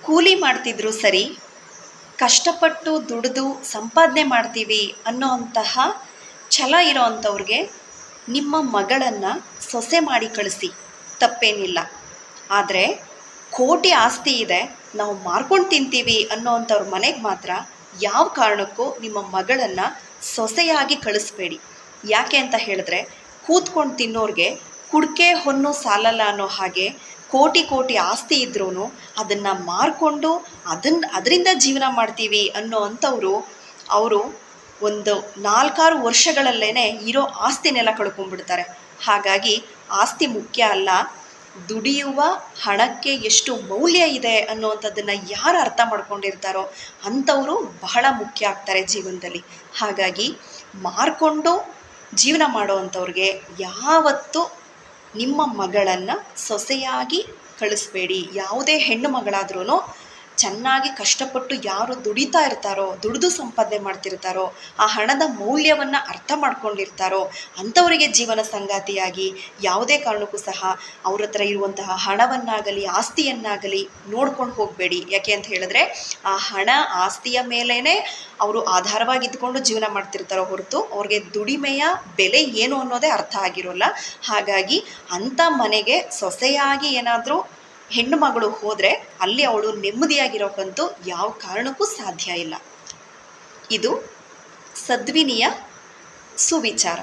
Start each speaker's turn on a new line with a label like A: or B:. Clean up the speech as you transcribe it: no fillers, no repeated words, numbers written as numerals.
A: ಕೂಲಿ ಮಾಡ್ತಿದ್ರು ಸರಿ, ಕಷ್ಟಪಟ್ಟು ದುಡಿದು ಸಂಪಾದನೆ ಮಾಡ್ತೀವಿ ಅನ್ನೋ ಅಂತಹ ಛಲ ಇರೋ ಅಂಥವ್ರಿಗೆ ನಿಮ್ಮ ಮಗಳನ್ನು ಸೊಸೆ ಮಾಡಿ ಕಳಿಸಿ, ತಪ್ಪೇನಿಲ್ಲ. ಆದರೆ ಕೋಟಿ ಆಸ್ತಿ ಇದೆ, ನಾವು ಮಾರ್ಕೊಂಡು ತಿಂತೀವಿ ಅನ್ನೋ ಅಂಥವ್ರ ಮನೆಗೆ ಮಾತ್ರ ಯಾವ ಕಾರಣಕ್ಕೂ ನಿಮ್ಮ ಮಗಳನ್ನು ಸೊಸೆಯಾಗಿ ಕಳಿಸ್ಬೇಡಿ. ಯಾಕೆ ಅಂತ ಹೇಳಿದ್ರೆ, ಕೂತ್ಕೊಂಡು ತಿನ್ನೋರಿಗೆ ಕುಡಿಕೆ ಹೊನ್ನು ಸಾಲಲ್ಲ ಅನ್ನೋ ಹಾಗೆ ಕೋಟಿ ಕೋಟಿ ಆಸ್ತಿ ಇದ್ರೂ ಅದನ್ನು ಮಾರ್ಕೊಂಡು ಅದರಿಂದ ಜೀವನ ಮಾಡ್ತೀವಿ ಅನ್ನೋ ಅಂಥವರು ಅವರು ಒಂದು 4-6 ವರ್ಷಗಳಲ್ಲೇ ಇರೋ ಆಸ್ತಿನೆಲ್ಲ ಕಳ್ಕೊಂಡ್ಬಿಡ್ತಾರೆ. ಹಾಗಾಗಿ ಆಸ್ತಿ ಮುಖ್ಯ ಅಲ್ಲ, ದುಡಿಯುವ ಹಣಕ್ಕೆ ಎಷ್ಟು ಮೌಲ್ಯ ಇದೆ ಅನ್ನೋವಂಥದ್ದನ್ನು ಯಾರು ಅರ್ಥ ಮಾಡ್ಕೊಂಡಿರ್ತಾರೋ ಅಂಥವರು ಬಹಳ ಮುಖ್ಯ ಆಗ್ತಾರೆ ಜೀವನದಲ್ಲಿ. ಹಾಗಾಗಿ ಮಾರ್ಕೊಂಡು ಜೀವನ ಮಾಡೋ ಅಂಥವ್ರಿಗೆ ಯಾವತ್ತೂ ನಿಮ್ಮ ಮಗಳನ್ನು ಸೊಸೆಯಾಗಿ ಕಳಿಸ್ಬೇಡಿ. ಯಾವುದೇ ಹೆಣ್ಣು ಮಗಳಾದ್ರೂ ಚೆನ್ನಾಗಿ ಕಷ್ಟಪಟ್ಟು ಯಾರು ದುಡಿತಾ ಇರ್ತಾರೋ, ದುಡಿದು ಸಂಪಾದನೆ ಮಾಡ್ತಿರ್ತಾರೋ, ಆ ಹಣದ ಮೌಲ್ಯವನ್ನು ಅರ್ಥ ಮಾಡ್ಕೊಂಡಿರ್ತಾರೋ ಅಂಥವರಿಗೆ ಜೀವನ ಸಂಗಾತಿಯಾಗಿ ಯಾವುದೇ ಕಾರಣಕ್ಕೂ ಸಹ ಅವ್ರ ಹತ್ರ ಇರುವಂತಹ ಹಣವನ್ನಾಗಲಿ ಆಸ್ತಿಯನ್ನಾಗಲಿ ನೋಡ್ಕೊಂಡು ಹೋಗಬೇಡಿ. ಯಾಕೆ ಅಂತ ಹೇಳಿದ್ರೆ, ಆ ಹಣ ಆಸ್ತಿಯ ಮೇಲೇ ಅವರು ಆಧಾರವಾಗಿದ್ದುಕೊಂಡು ಜೀವನ ಮಾಡ್ತಿರ್ತಾರೋ ಹೊರತು ಅವ್ರಿಗೆ ದುಡಿಮೆಯ ಬೆಲೆ ಏನು ಅನ್ನೋದೇ ಅರ್ಥ ಆಗಿರೋಲ್ಲ. ಹಾಗಾಗಿ ಅಂಥ ಮನೆಗೆ ಸೊಸೆಯಾಗಿ ಏನಾದರೂ ಹೆಣ್ಣು ಮಗಳು ಹೋದರೆ ಅಲ್ಲಿ ಅವಳು ನೆಮ್ಮದಿಯಾಗಿರೋಕ್ಕಂತೂ ಯಾವ ಕಾರಣಕ್ಕೂ ಸಾಧ್ಯ ಇಲ್ಲ. ಇದು ಸದ್ವಿನಿಯ ಸುವಿಚಾರ.